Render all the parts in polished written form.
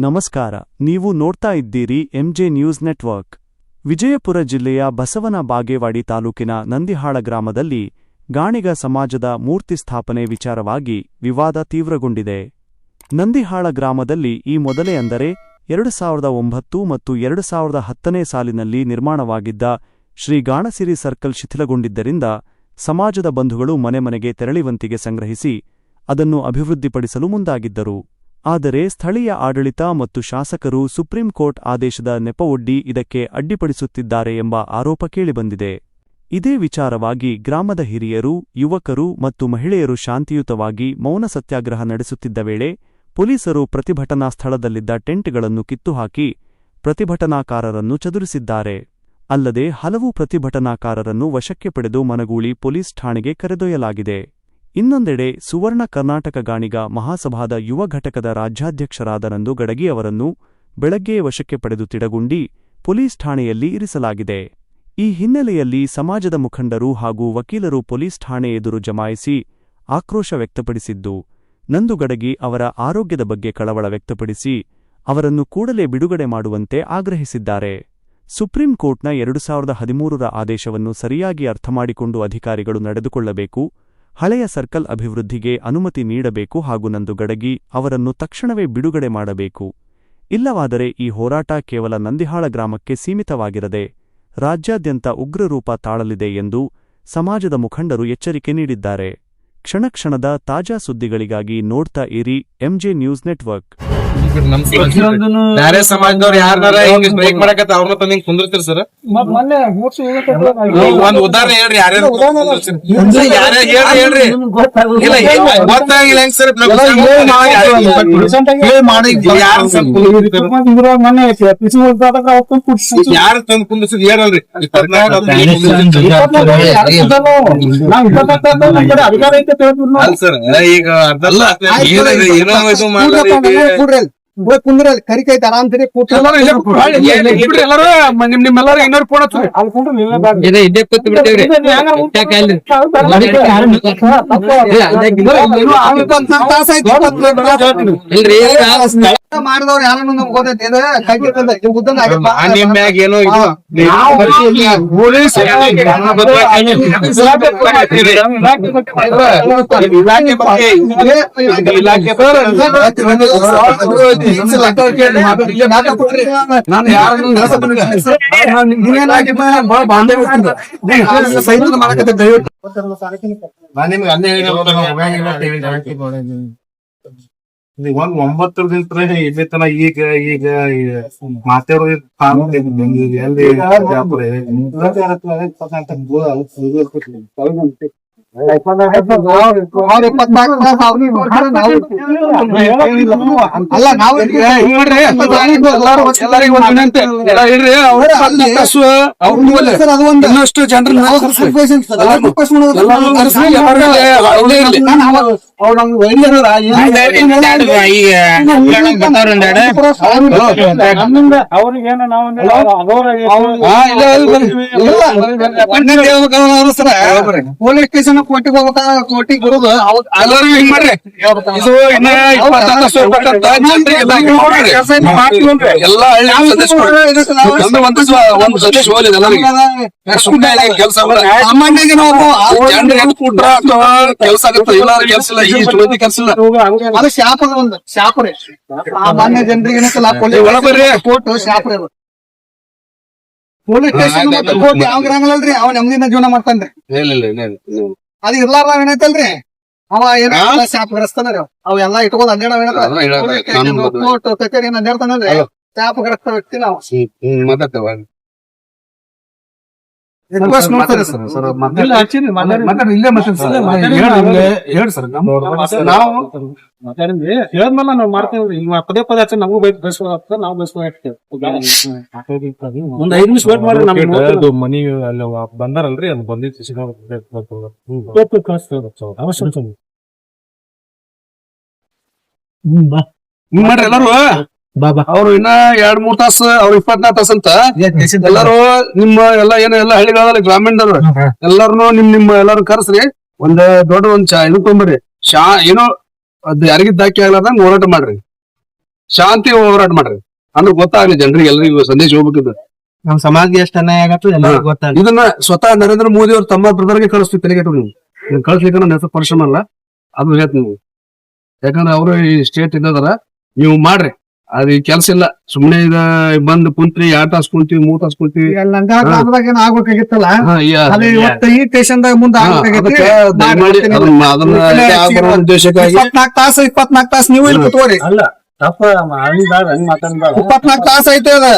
ನಮಸ್ಕಾರ, ನೀವು ನೋಡ್ತಾ ಇದ್ದೀರಿ ಎಂಜೆ ನ್ಯೂಸ್ ನೆಟ್ವರ್ಕ್. ವಿಜಯಪುರ ಜಿಲ್ಲೆಯ ಬಸವನ ಬಾಗೇವಾಡಿ ತಾಲೂಕಿನ ನಂದಿಹಾಳ ಗ್ರಾಮದಲ್ಲಿ ಗಾಣಿಗ ಸಮಾಜದ ಮೂರ್ತಿ ಸ್ಥಾಪನೆ ವಿಚಾರವಾಗಿ ವಿವಾದ ತೀವ್ರಗೊಂಡಿದೆ. ನಂದಿಹಾಳ ಗ್ರಾಮದಲ್ಲಿ ಈ ಮೊದಲೇ ಅಂದರೆ 2009 ಮತ್ತು 2010ನೇ ಸಾಲಿನಲ್ಲಿ ನಿರ್ಮಾಣವಾಗಿದ್ದ ಶ್ರೀ ಗಾಣಸಿರಿ ಸರ್ಕಲ್ ಶಿಥಿಲಗೊಂಡಿದ್ದರಿಂದ ಸಮಾಜದ ಬಂಧುಗಳು ಮನೆಮನೆಗೆ ತೆರಳಿವಂತಿಗೆ ಸಂಗ್ರಹಿಸಿ ಅದನ್ನು ಅಭಿವೃದ್ಧಿಪಡಿಸಲು ಮುಂದಾಗಿದ್ದರು. ಆದರೆ ಸ್ಥಳೀಯ ಆಡಳಿತ ಮತ್ತು ಶಾಸಕರು ಸುಪ್ರೀಂ ಕೋರ್ಟ್ ಆದೇಶದ ನೆಪವೊಡ್ಡಿ ಇದಕ್ಕೆ ಅಡ್ಡಿಪಡಿಸುತ್ತಿದ್ದಾರೆ ಎಂಬ ಆರೋಪ ಕೇಳಿಬಂದಿದೆ. ಇದೇ ವಿಚಾರವಾಗಿ ಗ್ರಾಮದ ಹಿರಿಯರು, ಯುವಕರು ಮತ್ತು ಮಹಿಳೆಯರು ಶಾಂತಿಯುತವಾಗಿ ಮೌನ ಸತ್ಯಾಗ್ರಹ ನಡೆಸುತ್ತಿದ್ದ ವೇಳೆ ಪೊಲೀಸರು ಪ್ರತಿಭಟನಾ ಸ್ಥಳದಲ್ಲಿದ್ದ ಟೆಂಟ್ಗಳನ್ನು ಕಿತ್ತುಹಾಕಿ ಪ್ರತಿಭಟನಾಕಾರರನ್ನು ಚದುರಿಸಿದ್ದಾರೆ. ಅಲ್ಲದೆ ಹಲವು ಪ್ರತಿಭಟನಾಕಾರರನ್ನು ವಶಕ್ಕೆ ಪಡೆದು ಮನಗೂಳಿ ಪೊಲೀಸ್ ಠಾಣೆಗೆ ಕರೆದೊಯ್ಯಲಾಗಿದೆ. ಇನ್ನೊಂದೆಡೆ ಸುವರ್ಣ ಕರ್ನಾಟಕ ಗಾಣಿಗ ಮಹಾಸಭಾದ ಯುವ ಘಟಕದ ರಾಜ್ಯಾಧ್ಯಕ್ಷರಾದ ನಂದು ಗಡಗಿ ಅವರನ್ನು ಬೆಳಗ್ಗೆಯೇ ವಶಕ್ಕೆ ಪಡೆದು ತಿಡಗುಂಡಿ ಪೊಲೀಸ್ ಠಾಣೆಯಲ್ಲಿ ಇರಿಸಲಾಗಿದೆ. ಈ ಹಿನ್ನೆಲೆಯಲ್ಲಿ ಸಮಾಜದ ಮುಖಂಡರು ಹಾಗೂ ವಕೀಲರು ಪೊಲೀಸ್ ಠಾಣೆ ಎದುರು ಜಮಾಯಿಸಿ ಆಕ್ರೋಶ ವ್ಯಕ್ತಪಡಿಸಿದ್ದು, ನಂದು ಗಡಗಿ ಅವರ ಆರೋಗ್ಯದ ಬಗ್ಗೆ ಕಳವಳ ವ್ಯಕ್ತಪಡಿಸಿ ಅವರನ್ನು ಕೂಡಲೇ ಬಿಡುಗಡೆ ಮಾಡುವಂತೆ ಆಗ್ರಹಿಸಿದ್ದಾರೆ. ಸುಪ್ರೀಂ ಕೋರ್ಟ್ನ 2013ರ ಆದೇಶವನ್ನು ಸರಿಯಾಗಿ ಅರ್ಥಮಾಡಿಕೊಂಡು ಅಧಿಕಾರಿಗಳು ನಡೆದುಕೊಳ್ಳಬೇಕು, ಹಳೆಯ ಸರ್ಕಲ್ ಅಭಿವೃದ್ಧಿಗೆ ಅನುಮತಿ ನೀಡಬೇಕು ಹಾಗೂ ನಂದು ಗಡಗಿ ಅವರನ್ನು ತಕ್ಷಣವೇ ಬಿಡುಗಡೆ ಮಾಡಬೇಕು. ಇಲ್ಲವಾದರೆ ಈ ಹೋರಾಟ ಕೇವಲ ನಂದಿಹಾಳ ಗ್ರಾಮಕ್ಕೆ ಸೀಮಿತವಾಗಿರದೆ ರಾಜ್ಯಾದ್ಯಂತ ಉಗ್ರರೂಪ ತಾಳಲಿದೆ ಎಂದು ಸಮಾಜದ ಮುಖಂಡರು ಎಚ್ಚರಿಕೆ ನೀಡಿದ್ದಾರೆ. ಕ್ಷಣಕ್ಷಣದ ತಾಜಾ ಸುದ್ದಿಗಳಿಗಾಗಿ ನೋಡ್ತಾ ಇರಿ ಎಂಜೆ ನ್ಯೂಸ್ ನೆಟ್ವರ್ಕ್. ಬೇರೆ ಸಮಾಜದವ್ರು ಯಾರನ್ನಾರ ಹಿಂಗ್ ಬ್ರೇಕ್ ಮಾಡಕತ್ತ ಅವ್ರನ್ನ ತಂದ್ ಹಿಂಗ್ ಕುಂದಿರ್ತೀರಿ ಸರ್? ಒಂದ್ ಉದಾಹರಣೆ ಹೇಳ್ರಿ, ಯಾರ್ಯಾರು ಹೇಳ್ರಿ. ಇಲ್ಲ ಗೊತ್ತಾಗಿಲ್ಲ ಹೆಂಗ್ ಸರ್? ಯಾರು ತಂದ್ ಕುಂದಿಸಿದ್ ಹೇಳಲ್ರಿ. ಅಲ್ ಸರ್ ಈಗ ಅರ್ಧಲ್ಲ ಏನೋ ಇದು ಮಾಡಿ ಕುಂದ್ರಲ್ಲಿ ಕರಿಕೈತೆ ಆರಾಮ್ ಸರಿ ನಿಮ್ಮೆಲ್ಲರೂ ಇನ್ನೊಂದು ಫೋನ್ ಇದೇ ಕೂತ್ ಬಿಡ್ತೇವ್ರಿ. ಮಾಡಿದವ್ರು ಯಾರನ್ನು ನಮ್ಗೆ ಗೊತ್ತೈತಿ ಏನೋ ನಾನು ಯಾರನ್ನು ಮಾಡಕತ್ತೆ ದಯವಿಟ್ಟು ಒಂದ್ 9 ದಿನ ಇಲ್ಲಿ ತನ ಈಗ ಮಾತಾಡೋದು ಅಲ್ಲ ನಾವು ಇನ್ನಷ್ಟು ಜನರನ್ನ ಪೊಲೀಸ್ ಸ್ಟೇಷನ್ ಕೋರ್ಟಿಗೆ ಹೋಗ್ಬೇಕ, ಕೋರ್ಟಿಗೆ ಬರೋದು ಎಲ್ಲರೂ ಹಿಂಗ್ ಮಾಡ್ರಿ. ಇದು ಇನ್ನ 20 ಎಲ್ಲ ಒಂದು ಸದಸ್ಯ ಹೋಲಿದೆ ಕೆಲಸ ಕೆಲಸ ಆಗುತ್ತೆ. ಎಲ್ಲಾರು ಕೆಲಸ ಇಲ್ಲ, ಈ ಮಂದಿ ಕೆಲಸ ಇಲ್ಲ. ಅದು ಶಾಪದ ಒಂದು ಶಾಪುರೆ ಸಾಮಾನ್ಯ ಜನರಿಗೆ ಒಳಬರ್ರಿ. ಕೋರ್ಟ್ ಶಾಪುರೆ ಪೊಲೀಸ್ ಸ್ಟೇಷನ್ ಕೋರ್ಟ್ ಯಾವ ಗ್ರಾಮಲ್ರಿ ಅವ ನೆಮ್ಮದಿನ ಜೀವನ ಮಾಡ್ತಾನ್ರಿ. ಅದು ಇರ್ಲಾರ ಏನೈತಲ್ರಿ ಅವ ಏನ ಶಾಪ್ ಗರಸ್ತಾನ ಅವ್ ಎಲ್ಲಾ ಇಟ್ಕೊಂಡ್ ಅಡ್ಡಾಡ ಕೋರ್ಟ್ ಕಚೇರಿ ಏನ್ ಅಡ್ಡಾಡ್ತಾನಲ್ರಿ ಶಾಪ್ ಗರಸ್ತ ವ್ಯಕ್ತಿ ನಾವು ಹೇಳಿ ಸರ್. ನಾವು ಹೇಳದ್ಮೇಲೆ ನಾವು ಮಾಡ್ತೇವ್ರಿ. ಈಗ ಪದೇ ಪದೇ ಹಚ್ಚಿ ನಮಗೂ ಬಯಸ್ಕೊಳತ್ತ, ನಾವು ಬಯಸ್ಕೊಳ್ತೇವೆ. ಒಂದ್ 5 ನಿಮಿಷ ವೇಟ್ ಮಾಡ್ರಿ. ನಮ್ದು ಮನಿ ಅಲ್ಲಿ ಬಂದಾರಲ್ರಿ, ಅದು ಬಂದಿತ್ತು ಮಾಡ್ರಿ ಎಲ್ಲಾರು. ಅವ್ರು ಇನ್ನ 2-3 ತಾಸು, ಅವ್ರು 24 ತಾಸ ಅಂತ ಎಲ್ಲಾರು ನಿಮ್ಮ ಎಲ್ಲಾ ಎಲ್ಲ ಹಳ್ಳಿಗಳಲ್ಲಿ ಗ್ರಾಮೀಣದವ್ರು ಎಲ್ಲಾರು ನಿಮ್ಮ ಎಲ್ಲಾರು ಕರ್ಸ್ರಿ. ಒಂದ್ ದೊಡ್ಡ ಒಂದ್ ಚಾ ಇದು ತೊಂಬರ್ರಿ. ಏನೋ ಅದ್ ಯಾರಿಗಿದ್ದಾಕಿ ಆಗ್ಲಾರ್ದಂಗ ಹೋರಾಟ ಮಾಡ್ರಿ. ಶಾಂತಿ ಹೋರಾಟ ಮಾಡ್ರಿ ಅಂದ್ರೆ ಗೊತ್ತಾಗ್ಲಿ ಜನರಿಗೆ ಎಲ್ರಿಗೂ ಸಂದೇಶ ಹೋಗ್ಬೇಕಿದ್ದು. ನಮ್ ಸಮಾಜಕ್ಕೆ ಎಷ್ಟು ಅನ್ಯಾಯ ಆಗತ್ತೆ ಎಲ್ಲರಿಗೂ ಗೊತ್ತಾಗ. ಇದನ್ನ ಸ್ವತಃ ನರೇಂದ್ರ ಮೋದಿ ಅವ್ರು ತಮ್ಮ ಬ್ರದರ್ಗೆ ಕಳಿಸ್ತೀವಿ ತಲೆಗೆಟ್ಟು ನೀವು ಕಳಿಸ್ಲಿಕ್ಕೆ ನನ್ನ ಹೆಸರು ಪರಿಶ್ರಮ ಅಲ್ಲ ಅದು ಹೇಳ್ತೀನಿ ನೀವು. ಯಾಕಂದ್ರೆ ಅವರು ಈ ಸ್ಟೇಟ್ ಇದ್ದದಾರ ನೀವು ಮಾಡ್ರಿ ಅದ್ ಈ ಕೆಲ್ಸ ಇಲ್ಲ ಸುಮ್ನೆ ಇದ ಬಂದ್ ಕುಂತ್ರಿ 2 ತಾಸು ಕುಂತೀವಿ 3 ತಾಸು ಕುಂತೀವಿ. ಲಂಗಾ ಗ್ರಾಮದಾಗ ಏನ್ ಆಗ್ಬೇಕಾಗಿತ್ತಲ್ಲ ಅದು ಇವತ್ತು ಈ ಸ್ಟೇಷನ್ದಾಗ ಮುಂದೆ ಆಗ್ಬೇಕಾಗಿತ್ತು. ಉದ್ದೇಶಕ್ಕಾಗಿ 24 ತಾಸು ನೀವು ಇಲ್ಲಿ ಕುತ್ಕೋರಿ. ಅಲ್ಲ ತಪ್ಪ ಹಂಗ್ ಮಾತಾಡ್ಬಾರ. 24 ತಾಸು ಐತೆ ಅದ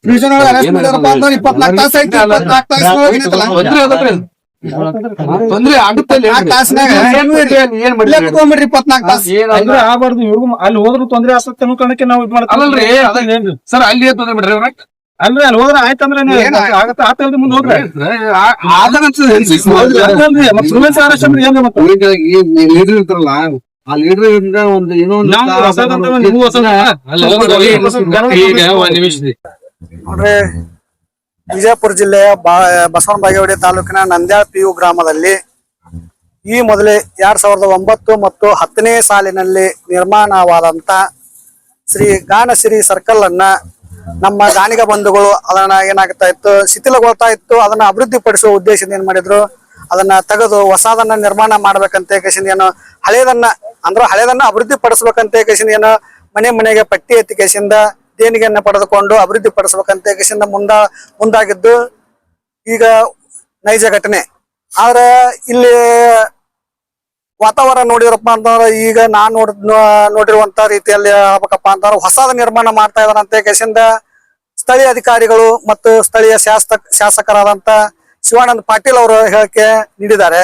ಪ್ರಿಸನ್ ಒಳಗೆ ಅರೆಸ್ಟ್ ಮಾಡ್ಯಾರಪ್ಪ ಅಂದ್ರೆ 24 ತಾಸು ಐತೆ. 24 ತಾಸು ತೊಂದ್ರೆ ಆಗುತ್ತೆ ಏನ್ ಕುತ್ಕೊಂಡ್ಬಿಡ್ರಿ 24 ತಾಸು ಆಗ್ಬಾರ್ದು. ಇವ್ರಿಗೂ ಅಲ್ಲಿ ಹೋದ್ರು ತೊಂದ್ರೆ ಆಸಕ್ತಿ ಅನ್ಕೊಳಕ್ಕೆ ನಾವು ಇದ್ ಮಾಡ್ತೀವಿ ಸರ್ ಅಲ್ಲಿ ತೊಂದ್ರೆ ಬಿಡ್ರಿ ಅಲ್ರಿ. ಅಲ್ಲಿ ಹೋದ್ರೆ ಆಯ್ತಂದ್ರೆ ಆಗತ್ತ ಆತ ಮುಂದೆ ಹೋಗ್ರಿ. ಲೀಡರ್ ಇರ್ತಾರಲ್ಲ ಆ ಲೀಡರ್ ಒಂದು ಏನೋ ನೋಡ್ರಿ, ವಿಜಯಪುರ ಜಿಲ್ಲೆಯ ಬಸವನ ಬಾಗೇವಾಡಿ ತಾಲೂಕಿನ ನಂದ್ಯಾಳ PU ಗ್ರಾಮದಲ್ಲಿ ಈ ಮೊದಲೇ 2009 ಮತ್ತು 10ನೇ ಸಾಲಿನಲ್ಲಿ ನಿರ್ಮಾಣವಾದಂತ ಶ್ರೀ ಗಾನಸಿರಿ ಸರ್ಕಲ್ ಅನ್ನ ನಮ್ಮ ಗಾಣಿಗ ಬಂಧುಗಳು ಅದನ್ನ ಏನಾಗ್ತಾ ಇತ್ತು, ಶಿಥಿಲಗೊಳ್ತಾ ಇತ್ತು. ಅದನ್ನ ಅಭಿವೃದ್ಧಿ ಪಡಿಸುವ ಉದ್ದೇಶದಿಂದ ಏನ್ ಮಾಡಿದ್ರು, ಅದನ್ನ ತೆಗೆದು ಹೊಸದನ್ನ ನಿರ್ಮಾಣ ಮಾಡ್ಬೇಕಂತ ಏನು ಹಳೆದನ್ನ ಅಭಿವೃದ್ಧಿ ಪಡಿಸ್ಬೇಕಂತ ಏನು ಮನೆ ಮನೆಗೆ ಪಟ್ಟಿ ಎತ್ತಿಕೆಸಿಂದ ದೇಣಿಗೆಯನ್ನ ಪಡೆದುಕೊಂಡು ಅಭಿವೃದ್ಧಿ ಪಡಿಸ್ಬೇಕಂತ ಮುಂದಾಗಿದ್ದು ಈಗ ನೈಜ ಘಟನೆ. ಆದ್ರೆ ಇಲ್ಲಿ ವಾತಾವರಣ ನೋಡಿರಪ್ಪ ಅಂತಂದ್ರೆ ಈಗ ನಾನ್ ನೋಡಿರುವಂತ ರೀತಿಯಲ್ಲಿ ಆಗ್ಬೇಕಪ್ಪ ಅಂತಂದ್ರೆ ಹೊಸದ ನಿರ್ಮಾಣ ಮಾಡ್ತಾ ಇದಾರಂತ ಸ್ಥಳೀಯ ಅಧಿಕಾರಿಗಳು ಮತ್ತು ಸ್ಥಳೀಯ ಶಾಸಕರಾದಂತ ಶಿವಾನಂದ ಪಾಟೀಲ್ ಅವರು ಹೇಳಿಕೆ ನೀಡಿದ್ದಾರೆ.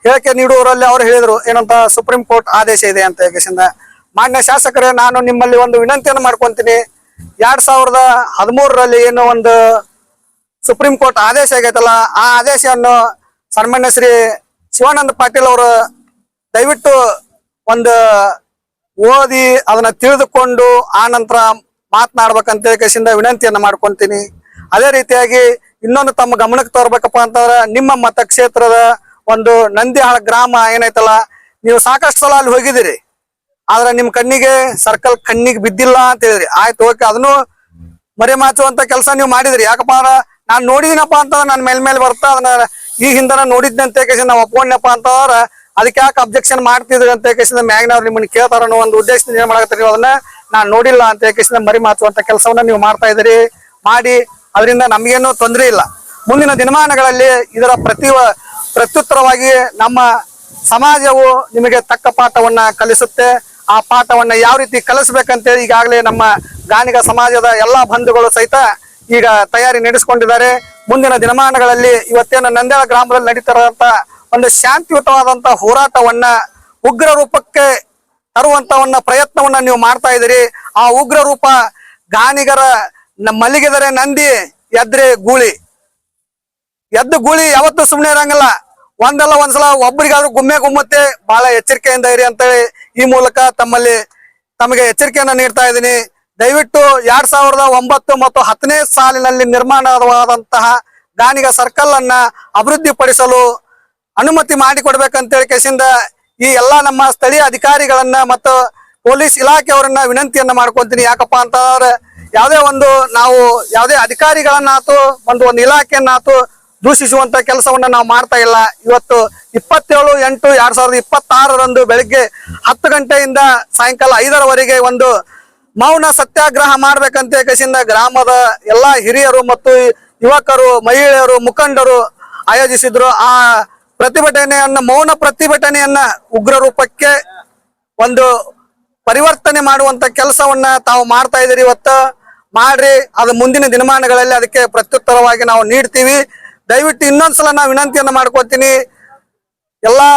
ಹೇಳಿಕೆ ನೀಡುವವರಲ್ಲಿ ಅವರು ಹೇಳಿದ್ರು ಏನಂತ, ಸುಪ್ರೀಂ ಕೋರ್ಟ್ ಆದೇಶ ಇದೆ ಅಂತ ಮಾನ್ಯ ಶಾಸಕರೇ, ನಾನು ನಿಮ್ಮಲ್ಲಿ ಒಂದು ವಿನಂತಿಯನ್ನು ಮಾಡ್ಕೊಂತೀನಿ. 2013ರಲ್ಲಿ ಏನು ಒಂದು ಸುಪ್ರೀಂ ಕೋರ್ಟ್ ಆದೇಶ ಆಗೈತಲ್ಲ, ಆ ಆದೇಶವನ್ನು ಸನ್ಮಾನ್ಯ ಶ್ರೀ ಶಿವಾನಂದ ಪಾಟೀಲ್ ಅವರು ದಯವಿಟ್ಟು ಒಂದು ಓದಿ ಅದನ್ನ ತಿಳಿದುಕೊಂಡು ಆ ನಂತರ ಮಾತನಾಡ್ಬೇಕಂತ ವಿನಂತಿಯನ್ನ ಮಾಡ್ಕೊಂತೀನಿ. ಅದೇ ರೀತಿಯಾಗಿ ಇನ್ನೊಂದು ತಮ್ಮ ಗಮನಕ್ಕೆ ತರಬೇಕಪ್ಪ ಅಂತಂದ್ರೆ, ನಿಮ್ಮ ಮತಕ್ಷೇತ್ರದ ಒಂದು ನಂದಿಹಾಳ ಗ್ರಾಮ ಏನೈತಲ್ಲ, ನೀವು ಸಾಕಷ್ಟು ಸಲ ಅಲ್ಲಿ ಹೋಗಿದ್ದೀರಿ. ಆದ್ರೆ ನಿಮ್ ಸರ್ಕಲ್ ಕಣ್ಣಿಗೆ ಬಿದ್ದಿಲ್ಲ ಅಂತ ಹೇಳಿದ್ರಿ. ಆಯ್ತು, ಓಕೆ, ಅದನ್ನು ಮರೆಮಾಚುವಂತ ಕೆಲಸ ನೀವು ಮಾಡಿದ್ರಿ. ಯಾಕಪ್ಪ ಅಂದ್ರ ನಾನ್ ನೋಡಿದಿನಪ್ಪ ಅಂತಂದ್ರೆ ನನ್ ಮೇಲ್ಮೇಲೆ ಬರ್ತಾ ಅದನ್ನ ಈ ಹಿಂದನ ನೋಡಿದ್ನಂತ ನಾವು ಒಪ್ಕೊಂಡಪ್ಪ ಅಂತಂದ್ರ ಅದಕ್ಕೆ ಯಾಕೆ ಅಬ್ಜೆಕ್ಷನ್ ಮಾಡ್ತಿದ್ರಿ ಅಂತ ಮ್ಯಾಗ್ನವ್ರು ನಿಮ್ಮನ್ನ ಕೇಳ್ತಾರ ಅನ್ನೋ ಒಂದು ಉದ್ದೇಶದಿಂದ ಏನ್ ಮಾಡಕತ್ತೀರಿ, ಅದನ್ನ ನಾನ್ ನೋಡಿಲ್ಲ ಅಂತ ಮರಿಮಾಚುವಂತ ಕೆಲಸವನ್ನ ನೀವು ಮಾಡ್ತಾ ಇದ್ದೀರಿ. ಮಾಡಿ ಅದರಿಂದ ನಮ್ಗೇನು ತೊಂದರೆ ಇಲ್ಲ. ಮುಂದಿನ ದಿನಮಾನಗಳಲ್ಲಿ ಇದರ ಪ್ರತ್ಯುತ್ತರವಾಗಿ ನಮ್ಮ ಸಮಾಜವು ನಿಮಗೆ ತಕ್ಕ ಪಾಠವನ್ನ ಕಲಿಸುತ್ತೆ. ಆ ಪಾಠವನ್ನ ಯಾವ ರೀತಿ ಕಲಿಸ್ಬೇಕಂತೇಳಿ ಈಗಾಗಲೇ ನಮ್ಮ ಗಾಣಿಗ ಸಮಾಜದ ಎಲ್ಲಾ ಬಂಧುಗಳು ಸಹಿತ ಈಗ ತಯಾರಿ ನಡೆಸಿಕೊಂಡಿದ್ದಾರೆ. ಮುಂದಿನ ದಿನಮಾನಗಳಲ್ಲಿ ಇವತ್ತೇನು ನಂದ್ಯಾಳ ಗ್ರಾಮದಲ್ಲಿ ನಡೀತಿರುವಂತ ಒಂದು ಶಾಂತಿಯುತವಾದಂತ ಹೋರಾಟವನ್ನ ಉಗ್ರ ರೂಪಕ್ಕೆ ತರುವಂತವನ್ನ ಪ್ರಯತ್ನವನ್ನ ನೀವು ಮಾಡ್ತಾ ಇದ್ದೀರಿ. ಆ ಉಗ್ರ ರೂಪ ಗಾಣಿಗರ ಮಲ್ಲಿಗೆದರೆ ನಂದಿ ಎದ್ರೆ ಗೂಳಿ, ಎದ್ದು ಗೂಳಿ ಯಾವತ್ತೂ ಸುಮ್ಮನೆ ಇರಂಗಿಲ್ಲ. ಒಂದಲ್ಲ ಒಂದ್ಸಲ ಒಬ್ಬರಿಗಾದ್ರೂ ಗುಮ್ಮತ್ತೆ. ಬಹಳ ಎಚ್ಚರಿಕೆಯಿಂದ ಇರಿ ಅಂತೇಳಿ ಈ ಮೂಲಕ ತಮಗೆ ಎಚ್ಚರಿಕೆಯನ್ನ ನೀಡ್ತಾ ಇದ್ದೀನಿ. ದಯವಿಟ್ಟು 2009 ಮತ್ತು 10ನೇ ಸಾಲಿನಲ್ಲಿ ನಿರ್ಮಾಣವಾದಂತಹ ಗಾಣಿಗ ಸರ್ಕಲ್ ಅನ್ನ ಅಭಿವೃದ್ಧಿ ಪಡಿಸಲು ಅನುಮತಿ ಮಾಡಿಕೊಡ್ಬೇಕಂತೇಳಿ ಈ ಎಲ್ಲಾ ನಮ್ಮ ಸ್ಥಳೀಯ ಅಧಿಕಾರಿಗಳನ್ನ ಮತ್ತು ಪೊಲೀಸ್ ಇಲಾಖೆಯವರನ್ನ ವಿನಂತಿಯನ್ನ ಮಾಡ್ಕೊಂತೀನಿ. ಯಾಕಪ್ಪ ಅಂತಂದ್ರೆ ಯಾವುದೇ ಅಧಿಕಾರಿಗಳನ್ನಾತು ಒಂದು ಇಲಾಖೆಯನ್ನಾತು ದೂಷಿಸುವಂತ ಕೆಲಸವನ್ನ ನಾವು ಮಾಡ್ತಾ ಇಲ್ಲ. ಇವತ್ತು 27/8/2026 ಬೆಳಿಗ್ಗೆ 10 ಗಂಟೆಯಿಂದ ಸಾಯಂಕಾಲ 5ರವರೆಗೆ ಒಂದು ಮೌನ ಸತ್ಯಾಗ್ರಹ ಮಾಡ್ಬೇಕಂತ ಗ್ರಾಮದ ಎಲ್ಲಾ ಹಿರಿಯರು ಮತ್ತು ಯುವಕರು, ಮಹಿಳೆಯರು, ಮುಖಂಡರು ಆಯೋಜಿಸಿದ್ರು. ಆ ಪ್ರತಿಭಟನೆಯನ್ನ ಮೌನ ಪ್ರತಿಭಟನೆಯನ್ನ ಉಗ್ರ ರೂಪಕ್ಕೆ ಒಂದು ಪರಿವರ್ತನೆ ಮಾಡುವಂತ ಕೆಲಸವನ್ನ ತಾವು ಮಾಡ್ತಾ ಇದ್ದೀರಿ. ಇವತ್ತು ಮಾಡ್ರಿ, ಅದು ಮುಂದಿನ ದಿನಮಾನಗಳಲ್ಲಿ ಅದಕ್ಕೆ ಪ್ರತ್ಯುತ್ತರವಾಗಿ ನಾವು ನೀಡ್ತೀವಿ. ದಯವಿಟ್ಟು ಇನ್ನೊಂದ್ಸಲ ನಾವು ವಿನಂತಿಯನ್ನ ಮಾಡ್ಕೊತೀನಿ. ಎಲ್ಲಾ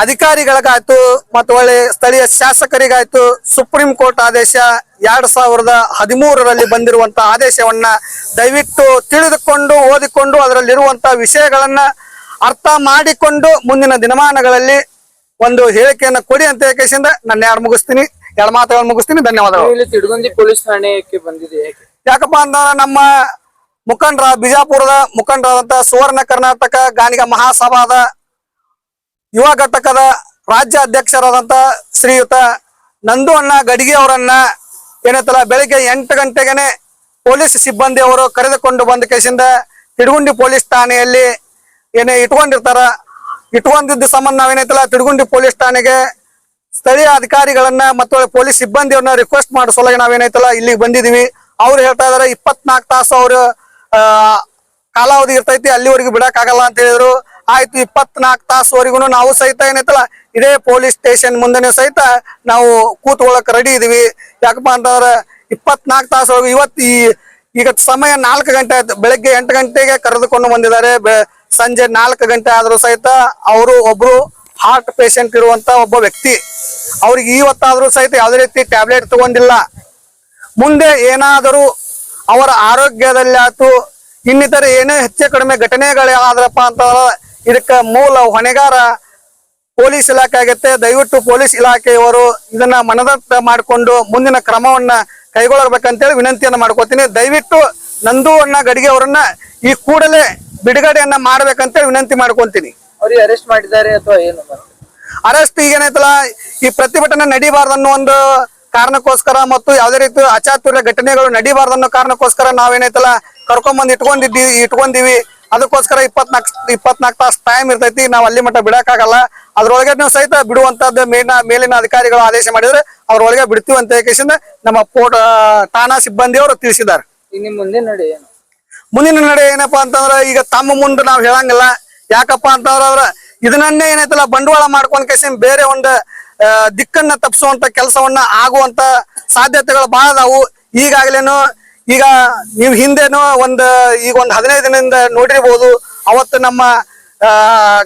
ಅಧಿಕಾರಿಗಳಿಗಾಯ್ತು ಮತ್ತು ಒಳ್ಳೆ ಸ್ಥಳೀಯ ಶಾಸಕರಿಗಾಯ್ತು, ಸುಪ್ರೀಂ ಕೋರ್ಟ್ ಆದೇಶ 2013ರಲ್ಲಿ ಬಂದಿರುವಂತಹ ಆದೇಶವನ್ನ ದಯವಿಟ್ಟು ತಿಳಿದುಕೊಂಡು ಓದಿಕೊಂಡು ಅದರಲ್ಲಿರುವಂತ ವಿಷಯಗಳನ್ನ ಅರ್ಥ ಮಾಡಿಕೊಂಡು ಮುಂದಿನ ದಿನಮಾನಗಳಲ್ಲಿ ಒಂದು ಹೇಳಿಕೆಯನ್ನ ಕೊಡಿ ಅಂತ ನನ್ನ ಎರಡು ಮಾತುಗಳನ್ನು ಮುಗಿಸ್ತೀನಿ. ಧನ್ಯವಾದಗಳು. ತಿಡುಗುಂದಿ ಪೊಲೀಸ್ ಠಾಣೆಗೆ ಬಂದಿದೆ ಯಾಕಪ್ಪ ಅಂತಂದ್ರೆ ನಮ್ಮ ಬಿಜಾಪುರದ ಮುಖಂಡರಾದಂತ ಸುವರ್ಣ ಕರ್ನಾಟಕ ಗಾಣಿಗ ಮಹಾಸಭಾದ ಯುವ ಘಟಕದ ರಾಜ್ಯ ಅಧ್ಯಕ್ಷರಾದಂತ ಶ್ರೀಯುತ ನಂದು ಅಣ್ಣ ಗಡಿಗೆ ಅವರನ್ನ ಏನೈತಲ್ಲ ಬೆಳಿಗ್ಗೆ 8 ಗಂಟೆಗೆನೆ ಪೊಲೀಸ್ ಸಿಬ್ಬಂದಿಯವರು ಕರೆದುಕೊಂಡು ಬಂದ ಕೇಸಿಂದ ತಿಡಗುಂಡಿ ಪೊಲೀಸ್ ಠಾಣೆಯಲ್ಲಿ ಏನೇ ಇಟ್ಕೊಂಡಿದ್ದ ಸಂಬಂಧ ನಾವೇನೈತಲ್ಲ ತಿಡಗುಂಡಿ ಪೊಲೀಸ್ ಠಾಣೆಗೆ ಸ್ಥಳೀಯ ಅಧಿಕಾರಿಗಳನ್ನ ಮತ್ತು ಪೊಲೀಸ್ ಸಿಬ್ಬಂದಿಯನ್ನ ರಿಕ್ವೆಸ್ಟ್ ಮಾಡೋ ಸಲುವಾಗಿ ನಾವೇನೈತಲ್ಲ ಇಲ್ಲಿಗೆ ಬಂದಿದೀವಿ. ಅವ್ರು ಹೇಳ್ತಾ ಇದಾರೆ 24 ತಾಸು ಅವ್ರು ಕಾಲಾವಧಿ ಇರ್ತೈತಿ, ಅಲ್ಲಿವರೆಗೂ ಬಿಡಕ್ ಆಗಲ್ಲ ಅಂತ ಹೇಳಿದ್ರು. ಆಯ್ತು, 24 ತಾಸುವರೆಗೂ ನಾವು ಸಹಿತ ಏನೈತಲ್ಲ ಇದೇ ಪೊಲೀಸ್ ಸ್ಟೇಷನ್ ಮುಂದೆನೆ ಸಹಿತ ನಾವು ಕೂತ್ಕೊಳ್ಳಕ್ ರೆಡಿ ಇದೀವಿ. ಯಾಕಪ್ಪ ಅಂತಂದ್ರೆ 24 ತಾಸು ಈಗ ಸಮಯ 4 ಗಂಟೆ ಆಯ್ತು. ಬೆಳಗ್ಗೆ 8 ಗಂಟೆಗೆ ಕರೆದುಕೊಂಡು ಬಂದಿದ್ದಾರೆ. ಸಂಜೆ 4 ಗಂಟೆ ಆದ್ರೂ ಸಹಿತ ಅವರು ಒಬ್ರು ಹಾರ್ಟ್ ಪೇಷಂಟ್ ಇರುವಂತ ಒಬ್ಬ ವ್ಯಕ್ತಿ, ಅವ್ರಿಗೆ ಇವತ್ತಾದ್ರೂ ಸಹಿತ ಯಾವುದೇ ರೀತಿ ಟ್ಯಾಬ್ಲೆಟ್ ತಗೊಂಡಿಲ್ಲ. ಮುಂದೆ ಏನಾದರೂ ಅವರ ಆರೋಗ್ಯದಲ್ಲಿ ಆಯ್ತು ಇನ್ನಿತರ ಏನೇ ಹೆಚ್ಚು ಕಡಿಮೆ ಘಟನೆಗಳೇ ಆದ್ರಪ್ಪ ಅಂತಂದ್ರೆ ಇದಕ್ಕೆ ಮೂಲ ಹೊಣೆಗಾರ ಪೊಲೀಸ್ ಇಲಾಖೆ ಆಗತ್ತೆ. ದಯವಿಟ್ಟು ಪೊಲೀಸ್ ಇಲಾಖೆಯವರು ಇದನ್ನ ಮನದಟ್ಟ ಮಾಡಿಕೊಂಡು ಮುಂದಿನ ಕ್ರಮವನ್ನ ಕೈಗೊಳ್ಳಬೇಕಂತೇಳಿ ವಿನಂತಿಯನ್ನ ಮಾಡ್ಕೋತೀನಿ. ದಯವಿಟ್ಟು ನಂದು ಅಣ್ಣ ಗಡಿಗೆ ಅವರನ್ನ ಈ ಕೂಡಲೇ ಬಿಡುಗಡೆಯನ್ನ ಮಾಡ್ಬೇಕಂತೇಳಿ ವಿನಂತಿ ಮಾಡ್ಕೊಂತೀನಿ. ಅವ್ರಿಗೆ ಅರೆಸ್ಟ್ ಮಾಡಿದ್ದಾರೆ ಅಥವಾ ಏನು? ಅರೆಸ್ಟ್ ಈಗೇನೈತಲ್ಲ ಈ ಪ್ರತಿಭಟನೆ ನಡೀಬಾರ್ದನ್ನೋ ಒಂದು ಕಾರಣಕ್ಕೋಸ್ಕರ ಮತ್ತು ಯಾವುದೇ ರೀತಿ ಅಚಾತುರ್ಯ ಘಟನೆಗಳು ನಡೀಬಾರ್ದನ್ನೋ ಕಾರಣಕ್ಕೋಸ್ಕರ ನಾವೇನೈತಲ್ಲ ಕರ್ಕೊಂಡ್ಬಂದು ಇಟ್ಕೊಂಡಿವಿ. ಅದಕ್ಕೋಸ್ಕರ 24 ತಾಸು ಟೈಮ್ ಇರ್ತೈತಿ. ನಾವು ಅಲ್ಲಿ ಮಟ್ಟ ಬಿಡಕ್ಕಾಗಲ್ಲ. ಅದ್ರೊಳಗೆ ನೀವು ಸಹಿತ ಬಿಡುವಂತದ್ದು ಮೇಲಿನ ಅಧಿಕಾರಿಗಳು ಆದೇಶ ಮಾಡಿದ್ರೆ ಅದ್ರೊಳಗೆ ಬಿಡ್ತೀವಿ ಅಂತ ಕೇಸಿಂದ ನಮ್ಮ ಠಾಣಾ ಸಿಬ್ಬಂದಿಯವರು ತಿಳಿಸಿದ್ದಾರೆ. ಇನ್ನು ಮುಂದೆ ನಡೆ ಏನು? ಮುಂದಿನ ನಡೆ ಏನಪ್ಪಾ ಅಂತಂದ್ರ ಈಗ ತಮ್ಮ ಮುಂದೆ ನಾವು ಹೇಳಂಗಿಲ್ಲ. ಯಾಕಪ್ಪ ಅಂತಂದ್ರ ಇದನ್ನೇ ಏನೈತಲ್ಲ ಬಂಡವಾಳ ಮಾಡ್ಕೊಂಡ್ ಕೇಸಿನ ಬೇರೆ ಒಂದು ದಿಕ್ಕನ್ನ ತಪ್ಪಿಸುವಂತ ಕೆಲಸವನ್ನ ಆಗುವಂತ ಸಾಧ್ಯತೆಗಳು ಬಹಳ ಅದಾವು. ಈಗಾಗ್ಲೇನು ಈಗ ನೀವು ಹಿಂದೆನೋ ಒಂದು 15 ದಿನದಿಂದ ನೋಡಿರ್ಬೋದು. ಅವತ್ತು ನಮ್ಮ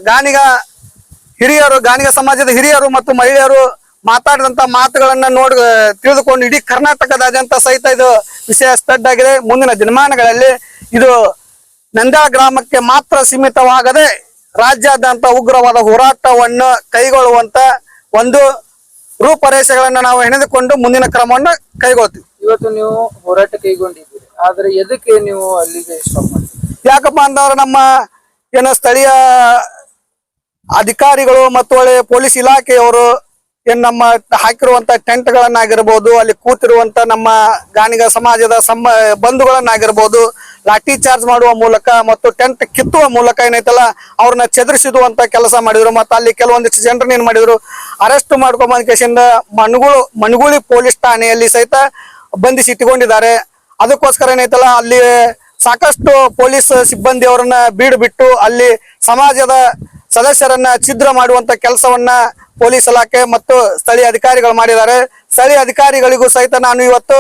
ಗಾಣಿಗ ಸಮಾಜದ ಹಿರಿಯರು ಮತ್ತು ಮಹಿಳೆಯರು ಮಾತಾಡಿದಂತ ಮಾತುಗಳನ್ನ ತಿಳಿದುಕೊಂಡು ಇಡೀ ಕರ್ನಾಟಕದಾದ್ಯಂತ ಸಹಿತ ಇದು ವಿಷಯ ಸ್ಪ್ರೆಡ್ ಆಗಿದೆ. ಮುಂದಿನ ದಿನಮಾನಗಳಲ್ಲಿ ಇದು ನಂದ್ಯಾಳ ಗ್ರಾಮಕ್ಕೆ ಮಾತ್ರ ಸೀಮಿತವಾಗದೆ ರಾಜ್ಯಾದ್ಯಂತ ಉಗ್ರವಾದ ಹೋರಾಟವನ್ನು ಕೈಗೊಳ್ಳುವಂತ ಒಂದು ರೂಪರೇಷೆಗಳನ್ನ ನಾವು ಹೆಣೆದುಕೊಂಡು ಮುಂದಿನ ಕ್ರಮವನ್ನ ಕೈಗೊಳ್ತೀವಿ. ಇವತ್ತು ನೀವು ಹೋರಾಟ ಕೈಗೊಂಡಿದ್ದೀರಿ, ಆದ್ರೆ ಎದಕ್ಕೆ ನೀವು ಅಲ್ಲಿಗೆ ಸ್ಟಾಪ್ ಮಾಡಿದ್ರಿ? ಯಾಕಪ್ಪ ಅಂತಂದ್ರೆ ನಮ್ಮ ಸ್ಥಳೀಯ ಅಧಿಕಾರಿಗಳು ಮತ್ತು ಪೊಲೀಸ್ ಇಲಾಖೆಯವರು ನಮ್ಮ ಹಾಕಿರುವಂತ ಟೆಂಟ್ ಗಳನ್ನಾಗಿರ್ಬೋದು, ಅಲ್ಲಿ ಕೂತಿರುವಂತ ನಮ್ಮ ಗಾಣಿಗ ಸಮಾಜದ ಬಂಧುಗಳನ್ನಾಗಿರ್ಬೋದು ಲಾಠಿ ಚಾರ್ಜ್ ಮಾಡುವ ಮೂಲಕ ಮತ್ತು ಟೆಂಟ್ ಕಿತ್ತುವ ಮೂಲಕ ಏನೈತಲ್ಲ ಅವ್ರನ್ನ ಚದುರಿಸಿದುವಂತ ಕೆಲಸ ಮಾಡಿದ್ರು. ಮತ್ತೆ ಅಲ್ಲಿ ಕೆಲವೊಂದಿಷ್ಟು ಜನರನ್ನ ಏನ್ ಮಾಡಿದ್ರು, ಅರೆಸ್ಟ್ ಮಾಡ್ಕೊಂಡ್ ಕೇಸಿಂದ ಮಣಗುಳಿ ಪೊಲೀಸ್ ಠಾಣೆಯಲ್ಲಿ ಸಹಿತ ಬಂಧಿಸಿ ಇಟ್ಟುಕೊಂಡಿದ್ದಾರೆ. ಅದಕ್ಕೋಸ್ಕರ ಏನೈತಲ್ಲ ಅಲ್ಲಿ ಸಾಕಷ್ಟು ಪೊಲೀಸ್ ಸಿಬ್ಬಂದಿಯವರನ್ನ ಬಿಟ್ಟು ಅಲ್ಲಿ ಸಮಾಜದ ಸದಸ್ಯರನ್ನ ಛಿದ್ರ ಮಾಡುವಂತ ಕೆಲಸವನ್ನ ಪೊಲೀಸ್ ಇಲಾಖೆ ಮತ್ತು ಸ್ಥಳೀಯ ಅಧಿಕಾರಿಗಳು ಮಾಡಿದ್ದಾರೆ. ಸ್ಥಳೀಯ ಅಧಿಕಾರಿಗಳಿಗೂ ಸಹಿತ ನಾನು ಇವತ್ತು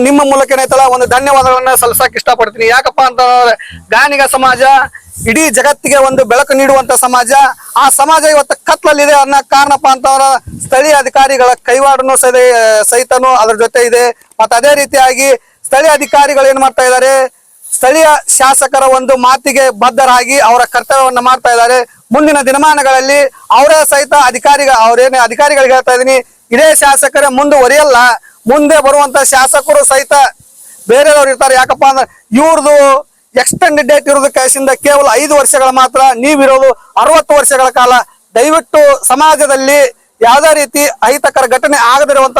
ನಿಮ್ಮ ಮೂಲಕ ಏನೈತಲ್ಲ ಒಂದು ಧನ್ಯವಾದಗಳನ್ನ ಸಲ್ಲಿಸಕ್ ಇಷ್ಟಪಡ್ತೀನಿ. ಯಾಕಪ್ಪ ಅಂತಂದ್ರೆ ಗಾಣಿಗ ಸಮಾಜ ಇಡೀ ಜಗತ್ತಿಗೆ ಒಂದು ಬೆಳಕು ನೀಡುವಂತ ಸಮಾಜ. ಆ ಸಮಾಜ ಇವತ್ತು ಕತ್ಲಲ್ಲಿದೆ ಅನ್ನೋ ಕಾರಣಪ್ಪ ಅಂತಂದ್ರೆ ಸ್ಥಳೀಯ ಅಧಿಕಾರಿಗಳ ಕೈವಾಡನು ಸಹಿತನು ಅದ್ರ ಜೊತೆ ಇದೆ. ಮತ್ತೆ ಅದೇ ರೀತಿಯಾಗಿ ಸ್ಥಳೀಯ ಅಧಿಕಾರಿಗಳು ಏನ್ ಮಾಡ್ತಾ ಇದ್ದಾರೆ, ಸ್ಥಳೀಯ ಶಾಸಕರ ಒಂದು ಮಾತಿಗೆ ಬದ್ಧರಾಗಿ ಅವರ ಕರ್ತವ್ಯವನ್ನ ಮಾಡ್ತಾ ಇದ್ದಾರೆ. ಮುಂದಿನ ದಿನಮಾನಗಳಲ್ಲಿ ಅವರೇ ಸಹಿತ ಅಧಿಕಾರಿಗಳಿಗೆ ಹೇಳ್ತಾ ಇದೀನಿ, ಇದೇ ಶಾಸಕರೇ ಮುಂದುವರಿಯಲ್ಲ. ಮುಂದೆ ಬರುವಂತ ಶಾಸಕರು ಸಹಿತ ಬೇರೆಯವರು ಇರ್ತಾರೆ. ಯಾಕಪ್ಪ ಅಂದ್ರೆ ಇವ್ರದು ಎಕ್ಸ್ಟೆಂಡೆಡ್ ಡೇಟ್ ಇರೋದು ಕೇಸಿಂದ ಕೇವಲ 5 ವರ್ಷಗಳ ಮಾತ್ರ, ನೀವಿರೋದು 60 ವರ್ಷಗಳ ಕಾಲ. ದಯವಿಟ್ಟು ಸಮಾಜದಲ್ಲಿ ಯಾವ್ದೇ ರೀತಿ ಅಹಿತಕರ ಘಟನೆ ಆಗದಿರುವಂತ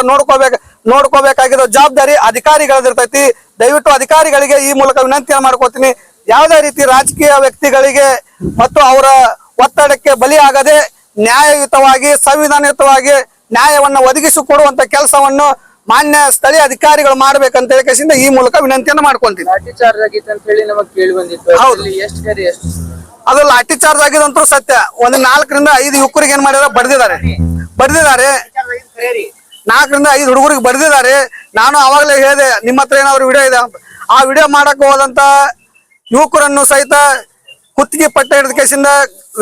ನೋಡ್ಕೋಬೇಕಾಗಿರೋ ಜವಾಬ್ದಾರಿ ಅಧಿಕಾರಿಗಳದಿರ್ತೈತಿ. ದಯವಿಟ್ಟು ಅಧಿಕಾರಿಗಳಿಗೆ ಈ ಮೂಲಕ ವಿನಂತಿಯನ್ನು ಮಾಡ್ಕೋತೀನಿ, ಯಾವುದೇ ರೀತಿ ರಾಜಕೀಯ ವ್ಯಕ್ತಿಗಳಿಗೆ ಮತ್ತು ಅವರ ಒತ್ತಡಕ್ಕೆ ಬಲಿಯಾಗದೆ ನ್ಯಾಯಯುತವಾಗಿ ಸಂವಿಧಾನಯುತವಾಗಿ ನ್ಯಾಯವನ್ನ ಒದಗಿಸಿಕೊಡುವಂತ ಕೆಲಸವನ್ನು ಮಾನ್ಯ ಸ್ಥಳೀಯ ಅಧಿಕಾರಿಗಳು ಮಾಡ್ಬೇಕಂತ ಹೇಳಿಕೆಯಿಂದ ಈ ಮೂಲಕ ವಿನಂತಿಯನ್ನು ಮಾಡ್ಕೊಂತೀನಿ. ಲಾಠಿ ಚಾರ್ಜ್ ಆಗಿತ್ತು ಅಂತ ಹೇಳಿ ನಮಗೆ ಕೇಳಿ ಬಂದಿತ್ತು. ಹೌದು, ಅದು ಲಾಠಿ ಚಾರ್ಜ್ ಆಗಿದಂತೂ ಸತ್ಯ. ಒಂದು 4 ರಿಂದ 5 ಯುವಕರಿಗೆ ಏನ್ ಮಾಡಿದಾರೆ, ಬಡ್ದಿದ್ದಾರೆ. 4 ರಿಂದ 5 ಹುಡುಗರಿಗೆ ಬಡ್ದಿದ್ದಾರೆ. ನಾನು ಅವಾಗಲೇ ಹೇಳಿದೆ ನಿಮ್ಮ ಹತ್ರ ಏನಾದ್ರು ವಿಡಿಯೋ ಇದೆ ಅಂತ. ಆ ವಿಡಿಯೋ ಮಾಡಕ್ ಹೋದಂತ ಯುವಕರನ್ನು ಸಹಿತ ಕುತ್ತಿಗೆ ಪಟ್ಟ ಹಿಡಿದ ಕೇಸಿಂದ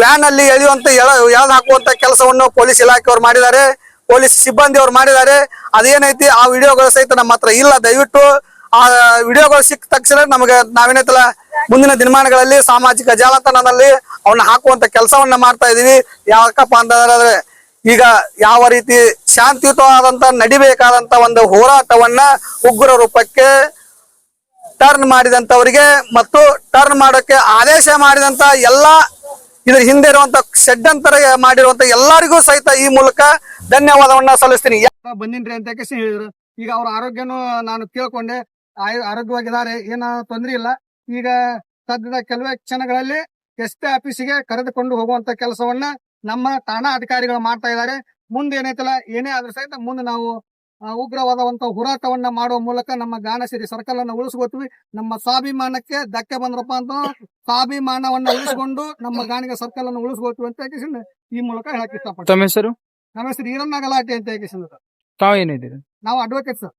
ವ್ಯಾನ್ ಅಲ್ಲಿ ಎಳೆಯುವಂತ ಎಳೆದು ಹಾಕುವಂತ ಕೆಲಸವನ್ನು ಪೊಲೀಸ್ ಇಲಾಖೆಯವರು ಮಾಡಿದ್ದಾರೆ, ಪೊಲೀಸ್ ಸಿಬ್ಬಂದಿ ಅವರು ಮಾಡಿದ್ದಾರೆ. ಅದೇನೈತಿ ಆ ವಿಡಿಯೋಗಳು ಸಹಿತ ನಮ್ಮ ಹತ್ರ ಇಲ್ಲ. ದಯವಿಟ್ಟು ಆ ವಿಡಿಯೋಗಳು ಸಿಕ್ಕ ತಕ್ಷಣ ನಾವೇನೈತಲ್ಲ ಮುಂದಿನ ದಿನಮಾನಗಳಲ್ಲಿ ಸಾಮಾಜಿಕ ಜಾಲತಾಣದಲ್ಲಿ ಅವನ್ನ ಹಾಕುವಂತ ಕೆಲಸವನ್ನ ಮಾಡ್ತಾ ಇದೀವಿ. ಯಾಕಪ್ಪ ಅಂತಂದ್ರೆ ಈಗ ಯಾವ ರೀತಿ ಶಾಂತಿಯುತವಾದಂತ ನಡಿಬೇಕಾದಂತ ಒಂದು ಹೋರಾಟವನ್ನ ಉಗ್ರ ರೂಪಕ್ಕೆ ಟರ್ನ್ ಮಾಡಿದಂತವರಿಗೆ ಮತ್ತು ಟರ್ನ್ ಮಾಡೋಕೆ ಆದೇಶ ಮಾಡಿದಂತ ಎಲ್ಲಾ ಇದ್ರ ಹಿಂದೆ ಇರುವಂತ ಷಡ್ಯಂತರ ಮಾಡಿರುವಂತ ಎಲ್ಲರಿಗೂ ಸಹಿತ ಈ ಮೂಲಕ ಧನ್ಯವಾದವನ್ನ ಸಲ್ಲಿಸ್ತೀನಿ. ಬಂದಿನ್ರಿ ಅಂತ ಹೇಳಿದ್ರು. ಈಗ ಅವ್ರ ಆರೋಗ್ಯನೂ ನಾನು ಕೇಳ್ಕೊಂಡೆ, ಆರೋಗ್ಯವಾಗಿದ್ದಾರೆ, ಏನ ತೊಂದ್ರೆ ಇಲ್ಲ. ಈಗ ಸದ್ಯದ ಕೆಲವೇ ಕ್ಷಣಗಳಲ್ಲಿ ಎಸ್ಪಿ ಆಫೀಸಿಗೆ ಕರೆದುಕೊಂಡು ಹೋಗುವಂತ ಕೆಲಸವನ್ನ ನಮ್ಮ ಠಾಣಾ ಅಧಿಕಾರಿಗಳು ಮಾಡ್ತಾ ಇದ್ದಾರೆ. ಮುಂದೆ ಏನೈತಲ್ಲ, ಏನೇ ಆದ್ರೂ ಸಹಿತ ಮುಂದೆ ನಾವು ಉಗ್ರವಾದಂತ ಹೋರಾಟವನ್ನ ಮಾಡುವ ಮೂಲಕ ನಮ್ಮ ಗಾನಸಿರಿ ಸರ್ಕಲ್ ಅನ್ನ ಉಳಿಸ್ಕೋತೀವಿ. ನಮ್ಮ ಸ್ವಾಭಿಮಾನಕ್ಕೆ ಧಕ್ಕೆ ಬಂದ್ರಪ್ಪ ಅಂತ ಸ್ವಾಭಿಮಾನವನ್ನ ಉಳಿಸ್ಕೊಂಡು ನಮ್ಮ ಗಾಣಿಗ ಸರ್ಕಲ್ ಅನ್ನು ಉಳಿಸ್ಕೋತೀವಿ ಅಂತ ಹೇಳಿ ಈ ಮೂಲಕ ಹೇಳಕ್ ಇಷ್ಟಪಡ್ತೀನಿ. ತಮ್ಮ ಹೆಸರು? ನಮ್ಮ ಹೆಸರು ಈರಣ್ಣ ಗಲಾಟೆ ಅಂತ ಹೇಳಿ. ತಾವು ಏನಿದ್ದೀರಿ? ನಾವು ಅಡ್ವೊಕೇಟ್ ಸರ್.